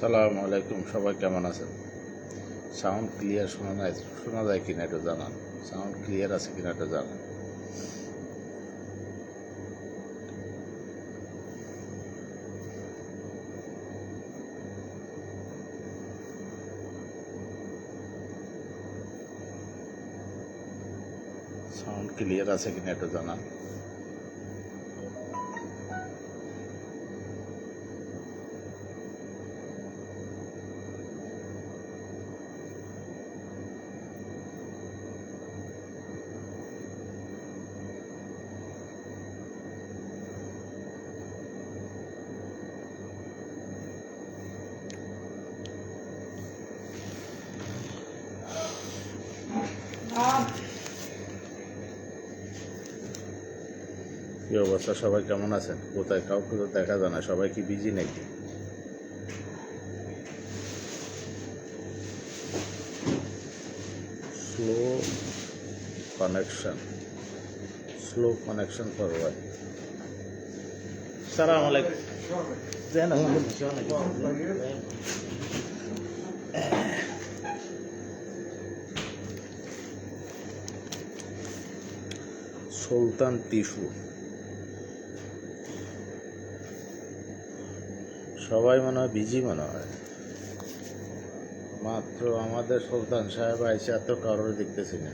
সালাম আলাইকুম, সবাই কেমন আছেন? সাউন্ড ক্লিয়ার শোনা যায় কিনা একটু জানান। সাউন্ড ক্লিয়ার আছে কিনা একটু জানান। সাউন্ড ক্লিয়ার আছে কিনা একটু জানান। কি অবস্থা, সবাই কেমন আছেন? কোথায় কাউকে তো দেখা যায় না, সবাই কি বিজি নাকি? Slow connection forward. সালাম আলাইকুম। সুলতান টিস্যু, সবাই মনে হয় বিজি মনে হয়। মাত্র আমাদের সুলতান সাহেব আইসে, এত কারোর দেখতেছি না।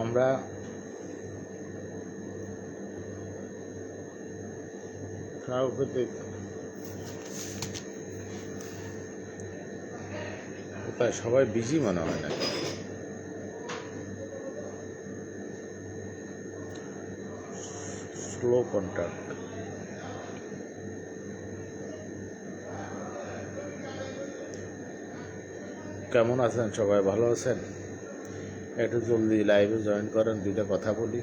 আমরা কাউকে কোথায়, সবাই বিজি মনে হয় না। Slow contact. কেমন আছেন সবাই? ভালো আছেন? একটু জলদি লাইভে জয়েন করেন, দুইটা কথা বলি।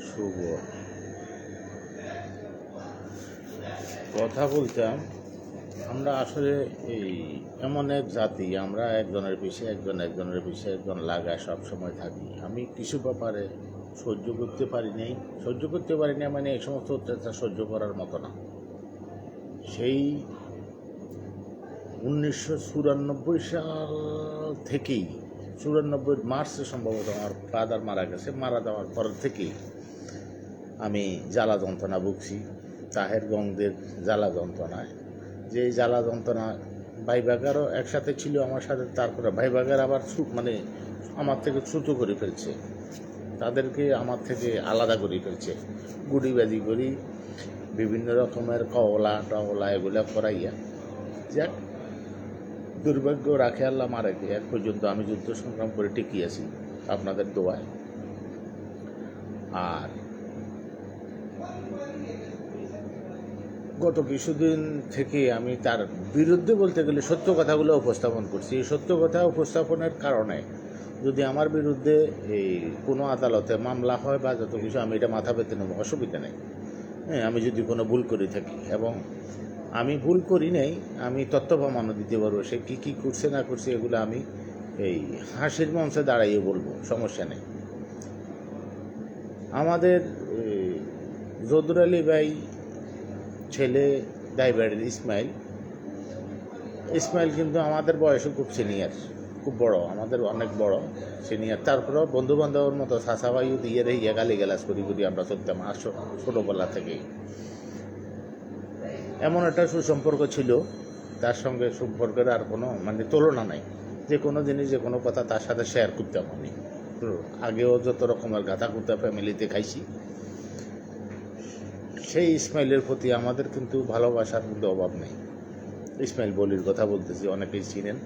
শুভ কথা বলতাম। আমরা আসলে এই এমন এক জাতি, আমরা একজনের পিছিয়ে একজন লাগায় সবসময় থাকি। আমি কিছু ব্যাপারে সহ্য করতে পারি না, মানে এই সমস্ত অত্যাচার সহ্য করার মতো না। সেই 1994 সাল থেকেই, 94 মার্চে সম্ভবত আমার ফাদার মারা গেছে। মারা যাওয়ার পর থেকেই আমি জ্বালা যন্ত্রণা ভুগছি, তাহেরগঞ্জের জ্বালা যন্ত্রণায়। যে জ্বালা যন্ত্রণা, ভাই বাগারও একসাথে ছিল আমার সাথে, তারপরে ভাই বাগার আবার মানে আমার থেকে ছোটো করে ফেলছে, তাদেরকে আমার থেকে আলাদা করে ফেলছে, গুড়িবাজি করি, বিভিন্ন রকমের কওলা টওলা এগুলো করাইয়া। যাক, দুর্ভাগ্য রাখে আল্লাহ মারাকে, এক পর্যন্ত আমি যুদ্ধ সংগ্রাম করে টিকিয়েছি আপনাদের দোয়ায়। আর গত কিছুদিন থেকে আমি তার বিরুদ্ধে বলতে গেলে সত্য কথাগুলো উপস্থাপন করছি। এই সত্য কথা উপস্থাপনের কারণে যদি আমার বিরুদ্ধে এই কোনো আদালতে মামলা হয় বা যত কিছু, আমি এটা মাথা পেতে নেব, অসুবিধা নেই। হ্যাঁ, আমি যদি কোনো ভুল করে থাকি, এবং আমি ভুল করি নাই, আমি তথ্য প্রমাণও দিতে পারবো সে কী কী করছে না করছে, এগুলো আমি এই হাসির মঞ্চে দাঁড়াইয়ে বলবো, সমস্যা নেই। আমাদের জদুর আলী ভাই ছেলে ড্রাইভারের ইসমাইল কিন্তু আমাদের বয়সে খুব সিনিয়র, খুব বড়, আমাদের অনেক বড় সিনিয়র। তারপরেও বন্ধুবান্ধবের মতো সাসাবাইও দিয়ে রেহিয়া গালি গালাজ করি আমরা চলতাম ছোটোবেলা থেকেই। এমন একটা সুসম্পর্ক ছিল তার সঙ্গে, সম্পর্কের আর কোনো মানে তুলনা নাই। যে কোনো জিনিস, যে কোনো কথা তার সাথে শেয়ার করতাম আমি। আগেও যত রকমের গাঁথা কুতা ফ্যামিলিতে খাইছি, সেই ইসমাইলের প্রতি আমাদের কিন্তু ভালোবাসার কিন্তু অভাব নেই। ইসমাইল বলির কথা বলতেছি, অনেকেই চিনেন।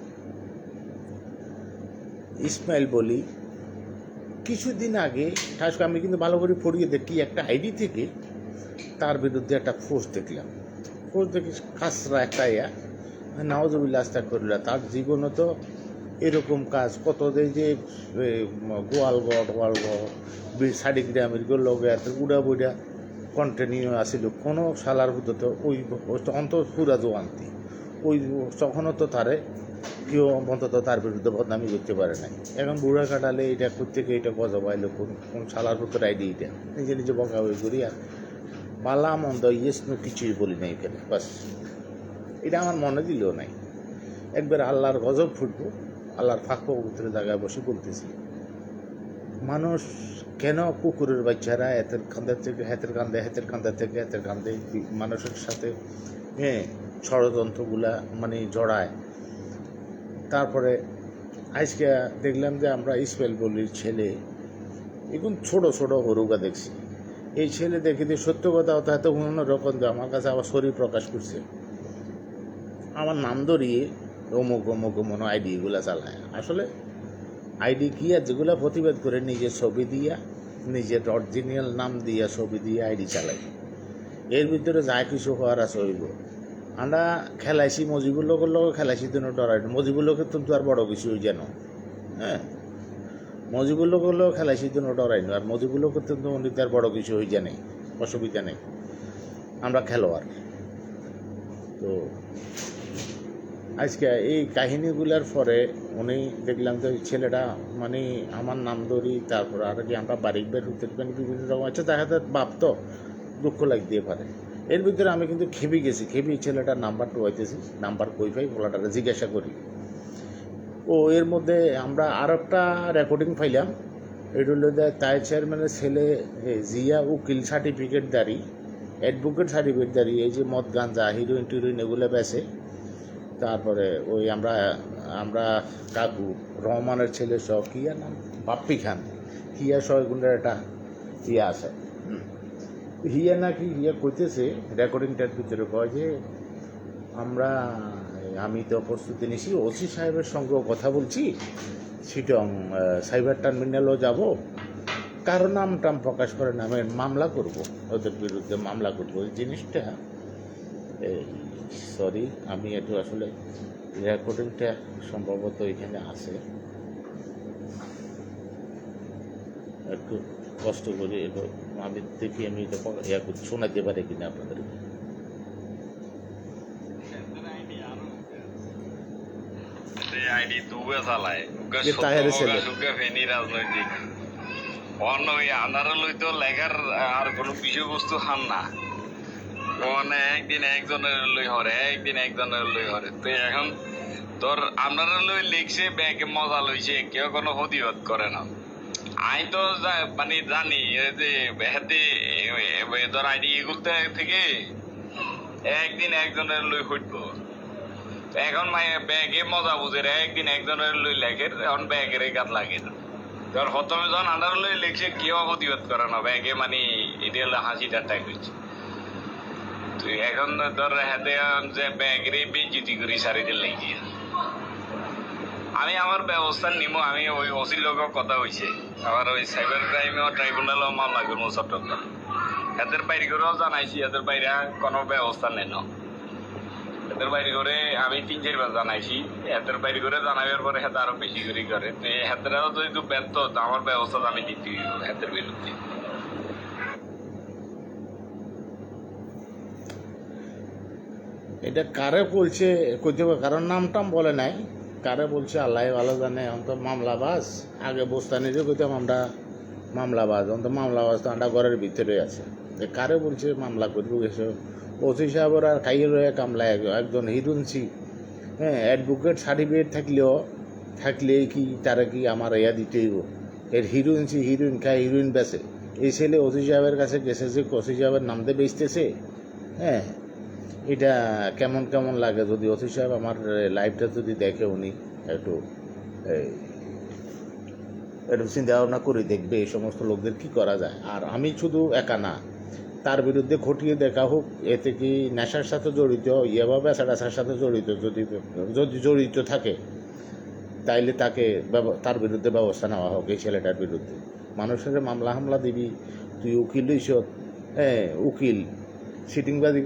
ইসমাইল বলি কিছুদিন আগে, খাস করে আমি কিন্তু ভালো করে পড়িয়ে দেখি, একটা আইডি থেকে তার বিরুদ্ধে একটা পোস্ট দেখলাম। পোস্ট দেখি কাসরা একটা নাওজুবিল্লাহ আস্তাগফিরুল্লাহ, তার জীবনে তো এরকম কাজ কত যে গোয়ালগড় শাড়িগ্রামের লগে এত উড়া বুড়া কন্টিনিউ আসিল, কোনো সালার ভিতরে তো ওই অন্তত পুরা জোয়ান্তি ওই তখনও তো তারে কেউ অন্তত তার বিরুদ্ধে বদনামি করতে পারে নাই। এখন বুড়া কাটালে এটা করতে গিয়ে এটা গজা পাইলো কোন সালার ভিতরে আইডি, এটা নিজে নিজে বকা বই করি আর বালা মন্দ ইয়েসনো কিছুই বলি নাই এখানে, বাস এটা আমার মনে দিলেও নাই। একবার আল্লাহর গজব ফুটবো, আল্লাহর ফাঁক পবিত্র জায়গায় বসে বলতেছি, মানুষ কেন কুকুরের বাচ্চারা হাতের কান্দার থেকে হাতের কান্দে মানুষের সাথে ষড়যন্ত্রগুলা মানে জড়ায়। তারপরে আজকে দেখলাম যে আমরা ইসমাইল বলির ছেলে এখন ছোট হরুকা দেখছি। এই ছেলে দেখি যে সত্য কথা হতো এত অন্যরকম, আমার কাছে আবার শরীর প্রকাশ করছে, আমার নাম ধরিয়ে অমুক মনো আইডি এগুলো চালায়। আসলে আইডি কি আর যেগুলো প্রতিবাদ করে নিজের ছবি দিয়া, নিজের অরিজিনাল নাম দিয়া ছবি দিয়ে আইডি চালাই। এর ভিতরে যা কিছু হওয়ার আছে হইব। আমরা খেলাইছি মজিবুল্লোকের লোক, খেলাইছি তো ডরাই, মজিবুল্লোকের তো আর বড় কিছু যেন, হ্যাঁ মজিবুল্লোকের লোক খেলাইছি তো ডরাই না, আর মজিবুল্লোকের তো উনি তার বড় কিছু হয়ে যায় নেই, অসুবিধা নেই, আমরা খেলোয়াড়। তো আজকে এই কাহিনীগুলার পরে উনি দেখলাম যে ছেলেটা মানে আমার নাম ধরি, তারপর আর কি আমরা বাড়ি বের হতে বিভিন্ন রকম আছে, দেখা যায় বাপ তো দুঃখ লাগতে পারে। এর ভিতরে আমি কিন্তু খেপে গেছি, ছেলেটার নাম্বার টোয়াইতেছি, নাম্বার কই পাই বলাটারে জিজ্ঞাসা করি। ও এর মধ্যে আমরা আর একটা রেকর্ডিং পাইলাম, এটা হলো তাই চেয়ারম্যানের ছেলে জিয়া উকিল সার্টিফিকেটদারি, অ্যাডভোকেট সার্টিফিকেটদারি, এই যে মদ গাঞ্জা হিরোইন টিরোইন এগুলো বেছে। তারপরে ওই আমরা কাকু রহমানের ছেলে সহ কিয়া নাম বাপ্পি খান, হিয়া সহগুণের একটা ইয়ে আছে, হিয়া নাকি হিয়া কইতেছে রেকর্ডিংটার ভিতরে কয় যে আমি তো প্রস্তুতি নিছি, ওসি সাহেবের সঙ্গেও কথা বলছি, সিটং সাইবার টার্মিনালও যাব, কারো নাম টাম প্রকাশ করে না, আমি মামলা করব, ওদের বিরুদ্ধে মামলা করবো। ওই জিনিসটা সরি আমি একটু আসলে রেকর্ডিংটা সম্ভবত এখানে আছে, একটু কষ্ট করে এটা আমি দেখি আমি এটা শোনাতে পারি কিনা আপনাদের। রাজনৈতিক অন্য আনারা লইতো লেখার আর কোনো বিষয়বস্তু হান না, মানে একদিন একজনের লই হরে, একদিন একজনের লই হরে। তো এখন তোর আপনারা লই লিখছে ব্যাগে মজা লইছে, কেউ কোনো প্রতিবাদ করে না। আমি তো মানে জানি যে হাতে ধর আইডি এগুলতে থেকে একদিন একজনের লই হইতো, এখন ব্যাগে মজা বুঝে রে, একদিন একজনের লই লেখে, এখন ব্যাগের গাত লাগে না। ধর প্রথমে যখন আন্ডার লই লিখছে কেউ প্রতিবাদ করে না, ব্যাগে মানে এটা হলো হাসি ঠাট্টা করছে। তুই এখন ধর হাতে যে ব্যাগরে বেজিতি করি সারিতে লেগে আমি আমার ব্যবস্থা নিব। আমি ওই ওসির লোকের কথা হয়েছে, আবার ওই সাইবার ক্রাইমে ট্রাইব্যুনালও মামলা করবো চট্টগ্রাম। এদের বাইরে করেও জানাইছি, এদের বাইরে কোনো ব্যবস্থা নেন। এদের বাইরে করে আমি 3-4 বার জানাইছি, এদের বাইরে করে জানাবার পরে হাতে আরো বেশি করে করে। তো হাতেরাও যদি একটু ব্যর্থ, আমার ব্যবস্থা আমি দিতে হাতের বিরুদ্ধে। এটা কারে বলছে কইতে হবে, কারণ নাম টাম বলে নাই, কারে বলছে আল্লাহ ভালো জানে। এখন তো মামলাবাজ, আগে বস্তানি যে কইতাম আমরা মামলাবাজ, এখন তো মামলাবাজ তো আমরা ঘরের ভিতরে আছে। কারে বলছে মামলা করবো এসব, ওসি সাহেবের আর খাইয়ে রয়ে কামলা একজন হিরুনছি, হ্যাঁ অ্যাডভোকেট সার্টিফিকেট থাকলে কি তারা কি আমার ইয়া দিতেই, এর হিরোইন খায়, হিরোইন বেছে। এই ছেলে ওসি সাহেবের কাছে গেছে যে ওসি সাহেবের নাম দিয়ে বেচতেছে, হ্যাঁ এটা কেমন লাগে যদি ওসি সাহেব আমার লাইফটা যদি দেখে, উনি একটু চিন্তা ভাবনা করে দেখবে এই সমস্ত লোকদের কি করা যায়। আর আমি শুধু একা না, তার বিরুদ্ধে খটিয়ে দেখা হোক, এতে কি নেশার সাথে জড়িত বা বেচাটাচার সাথে জড়িত যদি যদি জড়িত থাকে তাইলে তার বিরুদ্ধে ব্যবস্থা নেওয়া হোক। এই ছেলেটার বিরুদ্ধে মানুষের মামলা হামলা দিবি, তুই উকিল হইস, উকিল সিটিংবাদী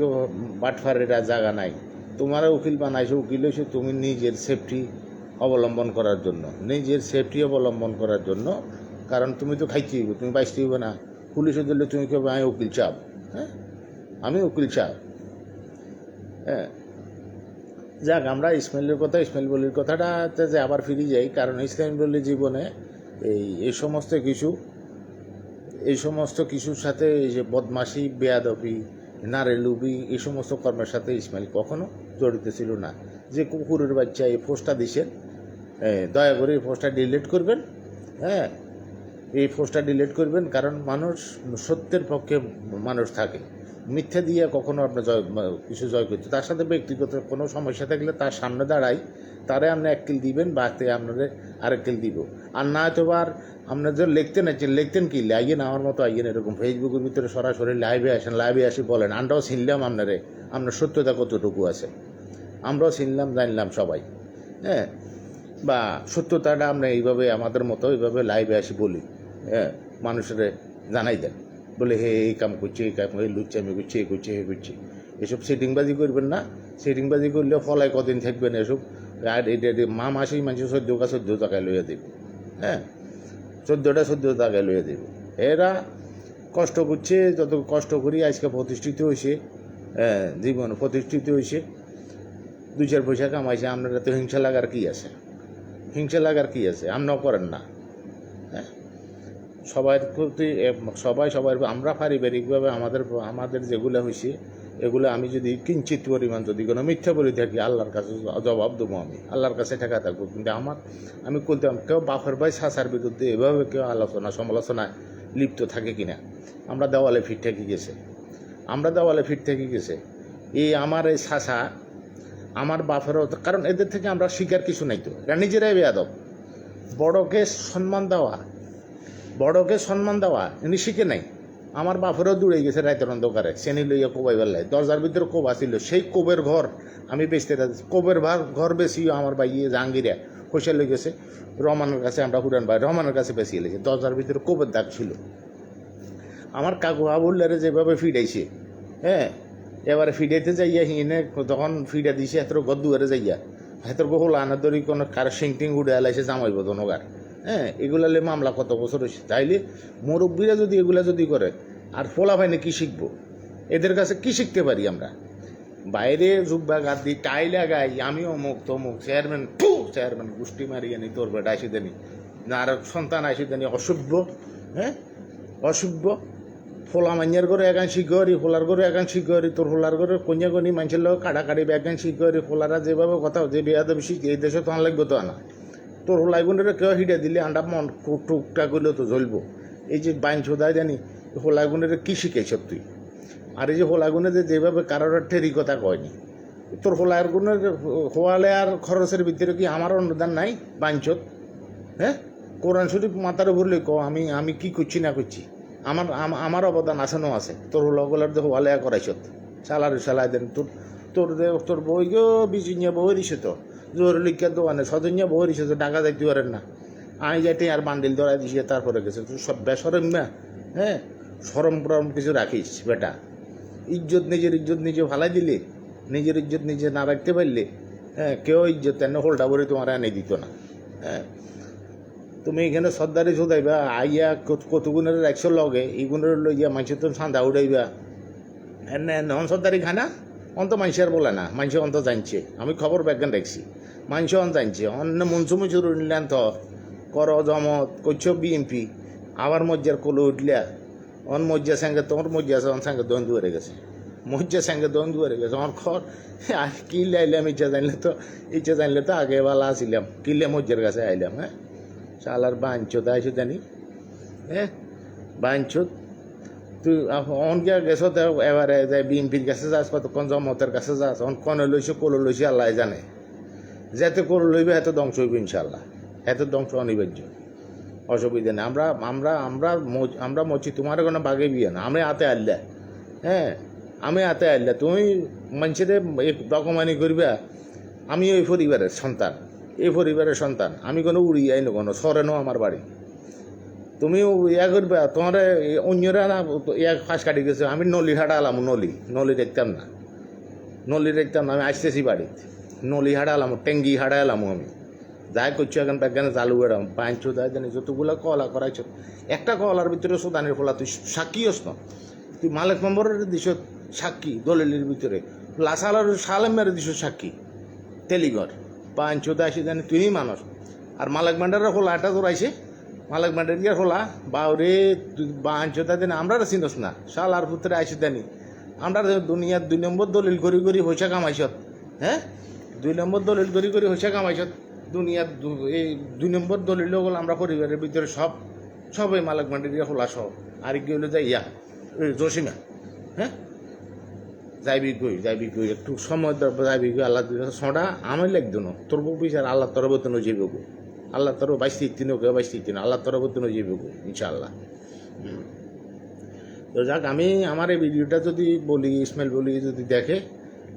বাটফারেরা জায়গা নাই, তোমারও উকিল বানাইছো, উকিল হইছো তুমি নিজের সেফটি অবলম্বন করার জন্য, নিজের সেফটি অবলম্বন করার জন্য, কারণ তুমি তো খাইতে হইব, তুমি বাইসতে হইব না। পুলিশে দিলে তুমি কেউ আমি উকিল চাপ, হ্যাঁ আমি উকিল চাপ। হ্যাঁ, যাক, আমরা ইসমাইলের বলির কথাটাতে যে আবার ফিরে যাই, কারণ ইসমাইল বলির জীবনে এই সমস্ত কিছুর সাথে এই যে বদমাশি, বেয়াদবি, নারেলুবি, এই সমস্ত কর্মের সাথে ইসমাইল কখনো জড়িত ছিল না। যে কুকুরের বাচ্চা এই পোস্টটা দিছেন, দয়া করে এই পোস্টটা ডিলিট করবেন। হ্যাঁ, এই পোস্টটা ডিলিট করবেন, কারণ মানুষ সত্যের পক্ষে মানুষ থাকে, মিথ্যা দিয়ে কখনো আপনার কিছু জয় করতে। তার সাথে ব্যক্তিগত কোনো সমস্যা থাকলে তার সামনে দাঁড়াই, তারে আপনি এক কিল দিবেন, বাতে আপনাদের আরেক কিল দিব। আর না হয়তো আর আপনার যে লিখতেন কি আইয়েন, আমার মতো আইয়েন, এরকম ফেসবুকের ভিতরে সরাসরি লাইভে আসি বলেন, আমরাও চিনলাম আপনার সত্যতা কতটুকু আছে, আমরাও চিনলাম জানলাম সবাই। হ্যাঁ, বা সত্যতাটা আমরা এইভাবে আমাদের মতো এইভাবে লাইভে আসি বলি, হ্যাঁ, মানুষের জানাই দেন, বলে হে এই কাম করছে, এই কাম লুচ্চামি করছে, এই করছে, হে করছে। এসব সেটিংবাজি করবেন না। সেটিংবাজি করলেও ফলায় কদিন থাকবেন এসব। আর এটা মাসেই মানুষ 14 টাকায় লইয়া দেবে। হ্যাঁ, 14 টাকায় লইয়া দেবে। এরা কষ্ট করছে, যত কষ্ট করি আজকে প্রতিষ্ঠিত হয়েছে, জীবন প্রতিষ্ঠিত হয়েছে, 2-4 পয়সা কামাইছে। আপনারা তো হিংসা লাগার কি আছে? আপনারাও করেন না। হ্যাঁ, সবার প্রতি সবার আমরা পারিবারিকভাবে আমাদের যেগুলো হয়েছে, এগুলো আমি যদি কিঞ্চিত পরিমাণ যদি কোনো মিথ্যা বলে থাকি, আল্লাহর কাছে জবাব দেবো, আমি আল্লাহর কাছে ঠেকা থাকবো। কিন্তু আমি বলতাম, কেউ বাপের ভাই শাসার বিরুদ্ধে এভাবে কেউ সমালোচনায় লিপ্ত থাকে কিনা। আমরা দেওয়ালে ফিট থেকে গেছে। এই আমার এই শাসা আমার বাপেরও, কারণ এদের থেকে আমরা শিকার কিছু নাই তো, এরা নিজেরাই বেয়াদব। বড়কে সম্মান দেওয়া এমনি শিখে নাই। আমার বাপেরও দূরে গেছে রাতের অন্ধকারে, শ্রেণী লইয়া কোবাই বেলায়, দরজার ভিতরে কোবা ছিল, সেই কোবের ঘর আমি বেচতে কোবের ঘর বেশিও আমার বাইয়ে জাহাঙ্গীরা পয়সা লই গেছে রহমানের কাছে, আমরা হুরান ভাই রহমানের কাছে বেশি এলেছে, দরজার ভিতরে কোবের দাগ ছিল। আমার কাকু আবুল্লারে যেভাবে ফিডাইছে, হ্যাঁ, এবারে ফিডাইতে যাইয়া হিনে তখন ফিডা দিছে হেতর ঘর দুয়ারে যাইয়া, হেতর গো হোলা আনা ধরি কোনো কার সিংটিং উড়ে এলাইছে জামাইব দনগার। হ্যাঁ, এগুলালে মামলা কত বছর হয়েছে। তাইলে মুরব্বীরা যদি এগুলা যদি করে, আর ফোলা ভাইনে কি শিখবো? এদের কাছে কি শিখতে পারি আমরা? বাইরে জুব্বা গাদ দিই, টাই লাগাই, আমি অমুক তমুক, চেয়ারম্যান গোষ্ঠী মারিয়ে নি, তোর বেটা আসি দেনি না, আর সন্তান আসি দেনি, অসভ্য। হ্যাঁ, অসভ্য। ফোলা মাইয়ার করে একান শিখরি, ফোলার করে একান শিখরি, তোর ফোলার করে কন্যাগণি মানুষের লোক কাটাকাটি একান শিখরি। ফোলারা যেভাবে কথা যে বেয়াদবি শিখে, এই দেশে তো লাগবে তো আনা। তোর হোলাইগুনের কেউ হিডে দিলে আন্ডা মন টুকটাক করলেও তো জ্বলবো। এই যে বাইন ছোদাই জানি, হোলাইগুনের কি শিখেছ তুই? আর এই যে হোলাগুনে যেভাবে কারোর ঠেরি কথা কয়নি, তোর হোলাইগুনের হোয়ালে আর খরচের ভিতরে কি আমার অনুদান নাই? বাইনচোদ। হ্যাঁ, কোরআন শরীফ মাথার উপর লই আমি কি করছি না করছি, আমার অবদান আছেনও আছে। তোর হোলাগুলার যে হোয়ালে করাইছ সালাই দেন, তোর বই গো বিচিনিয়া বই দিছে তো, জোর লিখা দোকানে সদনিয়া বই দিছে তো, টাকা যাইতে পারেন না। আমি যাইতে আর বান্ডিল ধরাই দিছি, তারপরে গেছে তুই সব বেসরম না। হ্যাঁ, সরম পরম কিছু রাখিস বেটা। নিজের ইজ্জত নিজে ভালাই দিলে, নিজের ইজ্জত নিজে না রাখতে পারলে, হ্যাঁ, কেউ ইজ্জত এনে হোল্ডা ভরে তোমার এনে দিত না। হ্যাঁ, তুমি এখানে সর্দারি শুধাইবা, আইয়া কত গুণের 100 লগে, এই গুণের লইয়া মানুষের তো সান্দা উড়াইবা। এনে নন সর্দারি খানা অন্ত মানুষের বলে না, মানুষ অন্ত জানছে। আমি খবর ব্যাজ্ঞান রাখছি, মানুষ অন জানছে। অন্য মনসুমুচুর উঠলেন তো কর জমত করছো বিএমপি, আবার মজ্জার কোলো উঠলিয়া অন মজ্জার সঙ্গে তোমার মজ্জা আছে, অন সঙ্গে দ্বন্দ্ব হয়ে গেছে, মজ্জার সঙ্গে দ্বন্দ্ব হয়ে গেছে। আমার খর আর কিনলে আইলাম, ইচ্ছা জানলে তো আগে বেলা আসিলাম, কিনলে মজ্জার কাছে আইলাম। হ্যাঁ, শালার বাঞ্চোদ আইসো জানি। হ্যাঁ, বাঞ্চোদ তুই অনকে গেছো, এবারে যাই বিএমপির কাছে যাস, কতক্ষণ জমতের কাছে যাস, অন কনে লইছো কোলো লইছি আল্লাহ জানে। যেতে কোলো লইবে এত ধ্বংস হইবে ইনশাল্লাহ, এত ধ্বংস অনিবার্য, অসুবিধা নেই। আমরা মরছি, তোমার কোনো বাগে বিয়ে না, আমি হাতে আল্লাহ হ্যাঁ আমি হাতে আইলে তুমি মানুষের ডকুমানি করবা। আমি ওই পরিবারের সন্তান, এই পরিবারের সন্তান, আমি কোনো উড়ি আইনো কোনো সরেনও আমার বাড়ি। তুমি ইয়া করবা তোমার অন্যরা না ইয়া ফাঁস কাটি গেছে, আমি নলি হাঁটা আলাম, নলি দেখতাম না, আমি আসতেছি বাড়িতে নলি হাঁটা আলাম, টেঙ্গি হাঁটা এলাম আমি যাই করছো এখন ব্যাগানে চালু বেড়াম পাঁচশো দেয় জানি যতগুলো কলা করাইছ একটা কলার ভিতরে সুদানের ফলা তুই সাক্ষী হস না, তুই মালিক মেম্বরের দিস সাক্ষী দলিলের ভিতরে, লাসালার সালেমের দিস সাক্ষী তেলিগর পাঁচশো দেয় আসি জানি তুই মানুষ। আর মালিক মেম্বারের খোলা এটা তোরাইছে, মালিক মেম্বার গিয়ে খোলা বাউরে তুই পাঁচশো দেয় আমরা চিনস না শাল আর ভিতরে আইসি দেনি আমরা দুনিয়ার 2 নম্বর দলিল করি পয়সা কামাইছত। হ্যাঁ 2 নম্বর দলিল করি পয়সা কামাইছত দুনিয়ার এই 2 নম্বর দলিল হল আমরা পরিবারের ভিতরে সবাই মালিক মান্ডির খোলা সব। আর কি হলো যাই ইয়া জসিমা, হ্যাঁ যাইবি কই একটু সময় যাইবি কই আল্লাহ সোঁটা আমি লাগতো না তোর বিচার আল্লাহ তরবতন যাইব গো, আল্লাহ তর 22-23 আল্লাহ তরবতন যাইব গো ইনশাআল্লাহ। তো যাক আমি আমার এই ভিডিওটা যদি বলি ইসমাইল বলি যদি দেখে,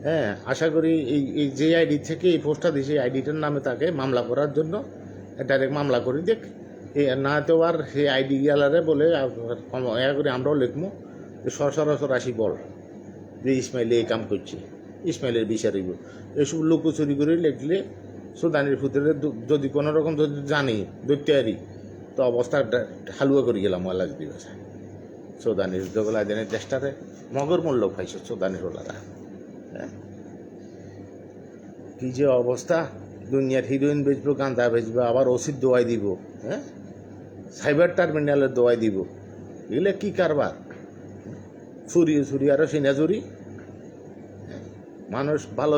হ্যাঁ আশা করি এই যে আইডি থেকে এই পোস্টটা দিয়েছে এই আইডিটার নামে তাকে মামলা করার জন্য ডাইরেক্ট মামলা করি দেখ। না তো আর সেই আইডি গেলারে বলে ইয়া করে আমরাও লিখবো যে সরাসর আসি বল যে ইসমাইল এই কাম করছে, ইসমাইলের বিচারিব। এসব লুকোচুরি করে লিখলে সুদানির ভিতরে যদি কোনো রকম যদি জানি ধরতে পারি তো অবস্থা হালুয়া করে গেলাম আল্লাহ যদি বাসা। সুদানির জগলা দিনের চেষ্টাতে মগর মূল্য পাইছে সুদানির ওলারা। হ্যাঁ কি যে অবস্থা, দুনিয়ার হিরোইন বেচবো, গাঁদা বেচবো, আবার ওষুধ দোয়াই দিব, হ্যাঁ সাইবার টার্মিনালের দোয়াই দিব, এগুলো কী কারবার? ছুরি আরও সিনা চুরি। মানুষ ভালো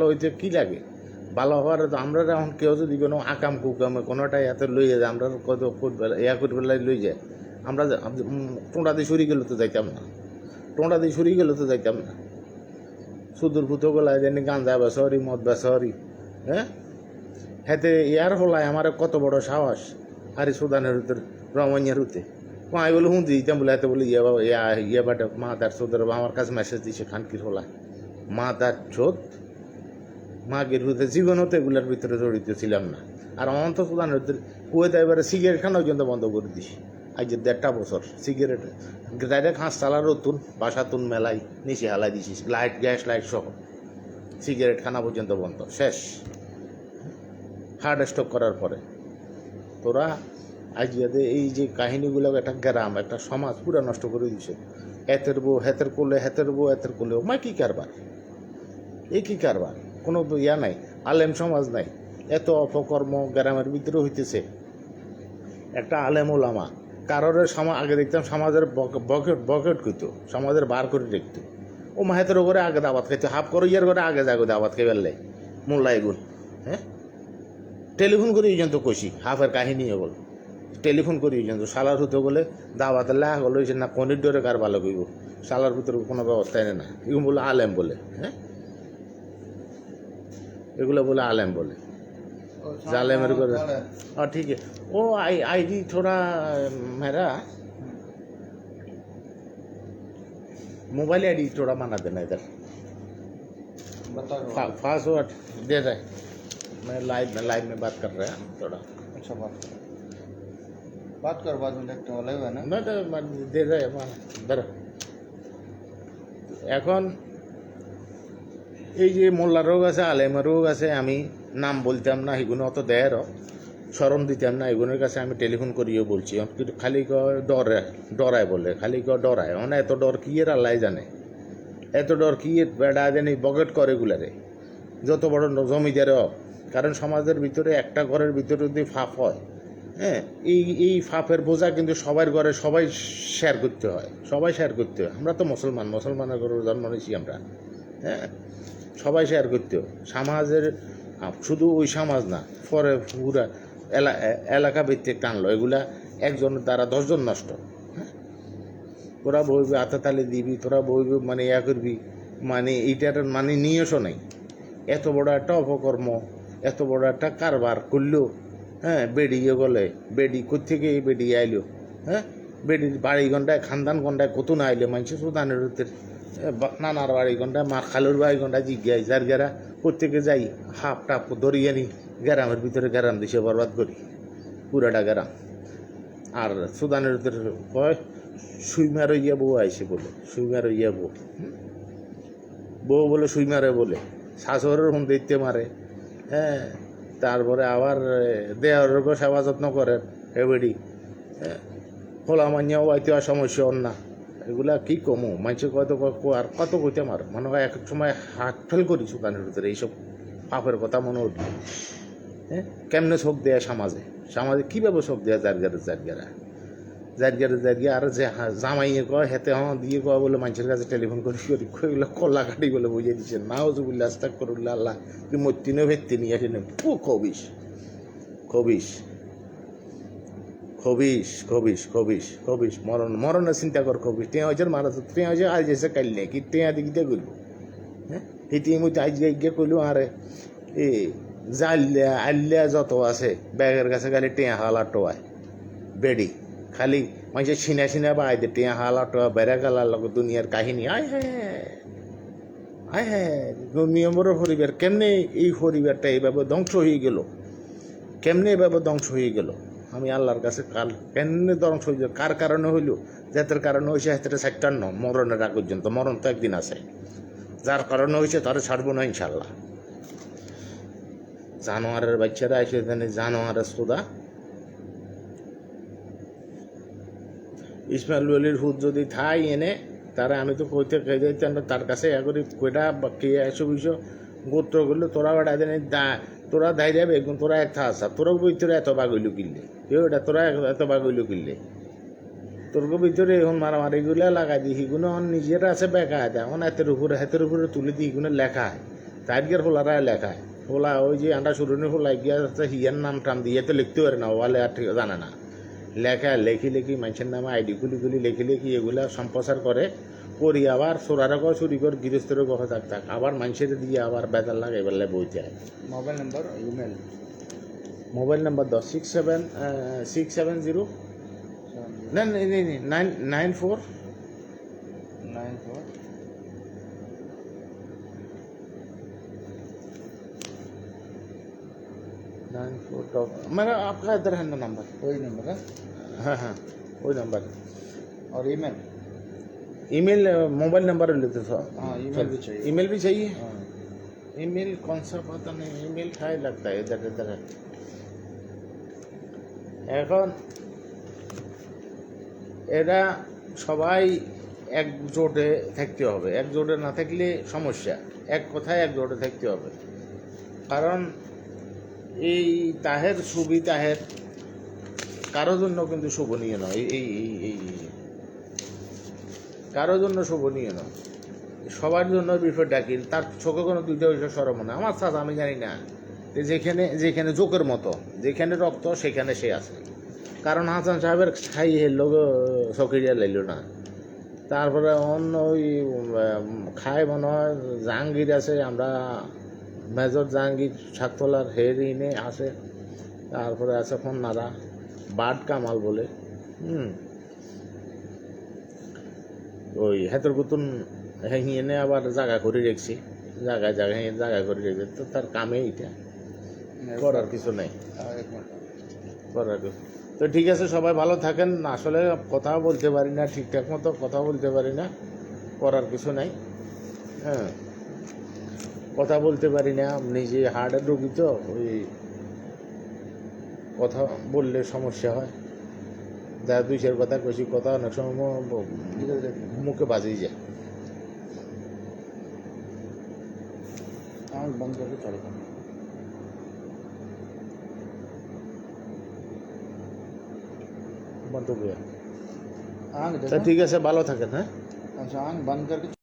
হইতে কী লাগে? ভালো হওয়ার আমরা এখন কেউ যদি কোনো আকাম কুকামে কোনোটাই এত লই যায় আমরা কত ইয়া করে বেলায় লই যায়, আমরা টোঁটা দিয়ে সরি গেলে তো যাইতাম না, সুদূর ফুতো গলায় জানি গাঁজা বেসরি মদ বেসরি। হ্যাঁ হেতে ইয়ার হলায় আমার কত বড় সাহস আরে সুদানের ভিতরে রমনিয়ার হতে আমি বলে হুঁদি দিতাম বলে এত বলে ইয়া বাটে মা তার চোদ্দের আমার কাছে মেসেজ দিছে খানকির হলায় মা তার চোদ মাগের হতে জীবন হতে এগুলোর ভিতরে জড়িত ছিলাম না। আর অন্ত সুদানের ভিতরে কুয়েতে এবারে সিগারেট খানা পর্যন্ত বন্ধ করে দিছি আজ 1.5 বছর। সিগারেট ডাইরেক্ট হাঁস চালার রতুন বাসাতুন মেলাই নিচে হালাই দিছিস গ্যাস লাইট সহ, সিগারেট খানা পর্যন্ত বন্ধ শেষ হার্ট স্ট্রোক করার পরে। তোরা আজ এই যে কাহিনীগুলো একটা গ্রাম একটা সমাজ পুরো নষ্ট করে দিছে। এতের বউ হেতের কোলে মা কী কারবার, এই কী কারবার? কোনো ইয়া নাই, আলেম সমাজ নাই, এত অপকর্ম গ্রামের ভিতরে হইতেছে। একটা আলেম ওলামা কারোর আগে দেখতাম সমাজের বকেট করতো, সমাজের বার করে দেখতো, ও মাহেতের করে আগে দাবাত খাইতো, হাফ করে ইয়ার করে আগে যাগো দাবাত খাই বেললে মোল্লা এগুন। হ্যাঁ টেলিফোন করে পর্যন্ত কষি হাফের কাহিনী বল, টেলিফোন করে পর্যন্ত শালার হতে বলে দাবাতের লাগ হলো না কনির ডরে কার ভালো করব, শালার ভিতরে কোনো ব্যবস্থাই না, এগুলো বলে আলেম বলে। হ্যাঁ এগুলো বলে আলেম বলে জালেমের করে। हाँ ठीक है वो आईडी थोड़ा मेरा मोबाइल आईडी थोड़ा बना देना इधर, पासवर्ड दे रहे मैं लाइव में बात कर रहा हूँ थोड़ा। अच्छा बात कर बाद में देखते हैं लाइव है ना, मैं तो दे रहे इधर। এখন এই যে মোল্লার রোগ আছে আলেমের রোগ আছে, আমি নাম বলতাম না, এগুলো অত দেয়েরও স্মরণ দিতাম না, এগুলোর কাছে আমি টেলিফোন করিও বলছি খালি ডরায় বলে, খালি ডরায় মানে এত ডর কি এর আল্লাহ জানে, এত ডর কি বেড়া জানি বকেট করে এগুলারে যত বড় জমিদারে হোক। কারণ সমাজের ভিতরে একটা ঘরের ভিতরে যদি ফাঁপ হয়, হ্যাঁ এই ফাঁপের বোঝা কিন্তু সবার ঘরে সবাই শেয়ার করতে হয়। আমরা তো মুসলমানের ঘরে জন্ম নিয়েছি আমরা, হ্যাঁ সবাই শেয়ার করতে হয়। সমাজের শুধু ওই সমাজ না, পরে পুরা এলাকা ভিত্তিক টানলো, এগুলা একজনের দ্বারা 10 জন নষ্ট। হ্যাঁ তোরা বইবি আতাতালি দিবি, তোরা বইবি মানে ইয়া করবি, মানে এইটার মানে নিয়েসও নেই। এত বড় একটা অপকর্ম, এত বড় একটা কারবার করলো, হ্যাঁ বেড়িয়ে গলে বেডি কোথেকে বেডি আইলো, হ্যাঁ বেডির বাড়ি গন্ডায় খানদান গন্ডায় কত না আইলে মানুষ সুদানের নানার বাড়ি গন্ডায় মা খালুর বাড়ি গন্ডায় জিজ্ঞাই যার গেরা প্রত্যেকে যাই হাফ টাপ ধরিয়ে নি গ্রামের ভিতরে গ্রাম দিশে বরবাদ করি পুরাটা গ্রাম। আর সুদানের ভিতরে কয় সুইমার ইয়া বউ আইসে বলে সুইমার ইয়া বউ বউ বলে সুইমারে বলে শাশুড়ের হুম দেখতে মারে, হ্যাঁ। তারপরে আবার দেহর সেবা যত্ন করেন এবেডি, হ্যাঁ। খোলা মানিয়াও আইতে সমস্যা অন্য না, এগুলা কি কমু মানুষ কত আর কত কইতে মার মনে হয় এক এক সময় হাট ফেল করি সুদানের ভিতরে এইসব পাপের কথা মনে উঠবে, হ্যাঁ। কেমনে শোক দেয় সমাজে, সমাজে কীভাবে শোক দেয় জারগারে আর যে জামাইয়ে কয় হেতে দিয়ে কয় বলে মানুষের কাছে টেলিফোন করি কইগুলো কল্লা কাটি বলে বুঝিয়ে দিচ্ছে নাও জুবুল্লা আস্তাক করুল্লা আল্লাহ তুই মত্তিনে ভেত্তি নিয়ে আসেন খবিস খবিস খবিস খবিস খবিস খবিস মরণের চিন্তা কর খবিস টেঁ হয়েছে মারা টেঁ হয়েছে আজ এসে কাইলে কি টেঁয়া দিকে দিয়ে করবো, হ্যাঁ। হিটি মধ্যে আজ গিয়ে কইলো আরে এ জাল্লা আল্লা যত আছে ব্যাগের কাছে খালি টেঁয়া হালা টোয়ায় বেডি খালি মানুষের ছিনা বা আইতে টেঁয়া হালা টোয়া বেড়া গালার লোক দুনিয়ার কাহিনী আয় হ্যাঁ নিয়মরের পরিবার কেমনে এই পরিবারটা এইভাবে ধ্বংস হয়ে গেল, কেমনে এভাবে ধ্বংস হয়ে গেল। আমি আল্লাহর কাছে কাল কেমনে ধ্বংস হয়ে গেল, কার কারণে হইল, যাদের কারণে হয়েছে হাতে সাইটান্ন মরণের আগ পর্যন্ত, মরণ তো একদিন আছে, যার কারণে হয়েছে তারা ছাড়বো না ইনশাল্লাহ। জানোয়ারের বাচ্চারা এসে জানে জানোয়ারের সোদা ইসমাইল ওলির হুদ যদি থাই এনে তারা আমি তো কইতে খেয়ে যাইতে তার কাছে এগরি কইটা বা কে এসব বিষয় গোত্র করলো তোরা বেড়া দেনে তোরা ধাই যাবে একদম তোরা একটা আসা তোর ভিতরে এত বাঘ হইল কিনলে কেউ এটা তোরা এত বাঘ হইল কিনলে তোর ভিতরে এখন মারামারিগুলো লাগাই দিই সেগুলো নিজেরা আছে বেকা দেয় এখন হাতের উপরে তুলে দিই এগুলো লেখা হয় তাইগের হোলারা লেখা হয় হোলা ওই যে আন্ডা সুরনি হোলা গিয়া হিয়ার নাম টাম দিয়ে তো লিখতে পারে না ওয়ালে আর ঠিক জানে না লেখা লেখি মানুষের নামে আইডি খুলি লেখি এগুলা সম্প্রচার করে করি আবার চোরারও কয় চুরি কর গৃহস্থেরও কহ থাক আবার মানুষের দিয়ে আবার বেতার লাগে এবার বইতে হয়। Mobile number email mobile number 670 না 94 मेरा आपका इधर है ना नंबर, वही नंबर है। हाँ वही नंबर और ईमेल ईमेल मोबाइल नंबर लेते सर। हाँ ईमेल भी चाहिए। ईमेल भी चाहिए, हाँ ईमेल कौन सा पता नहीं, ईमेल खाए लगता है इधर है। এখন এরা সবাই একজোটে থাকতে হবে, একজোটে না থাকলে সমস্যা, এক কথায় একজোটে থাকতে হবে। কারণ এই তাহের ছবি তাহের কারোর জন্য কিন্তু শোভনীয় নয়, এই কারোর জন্য শোভনীয় নয়, সবার জন্য বিপদ ডাকি তার চোখে কোনো দুইটা বিষয় সরম না। আমার সাথে আমি জানি না যেখানে জোকের মতো যেখানে রক্ত সেখানে সে আছে। কারণ হাসান সাহেবের খাই লোক সকিরিয়া লাইল না, তারপরে অন্য ওই খায় মনে হয় জাহাঙ্গীর আছে, আমরা মেজর জাহাঙ্গীর সাততলার হেরিনে আছে, তারপরে আছে ফন্নারা বাড কামাল বলে, ওই হেতর গুতুন হেঁনে আবার জায়গা করে রেখছি, জায়গা করে রেখেছে, তো তার কামে এটা করার কিছু নেই, করার কিছু। তো ঠিক আছে, সবাই ভালো থাকেন। আসলে কথা বলতে পারি না ঠিকঠাক মতো, কথা বলতে পারি না, করার কিছু নাই, হ্যাঁ কথা বলতে পারি না, নিজে হার্টের রোগী তো ওই কথা বললে সমস্যা হয়, যার দুই চার কথা কইছি কথা অনেক সময় মুখে বাজিয়ে যায়। बंद करके चलो বন্ধ করে आँख তা ঠিক আছে, ভালো থাকেন। হ্যাঁ अच्छा आँख बंद करके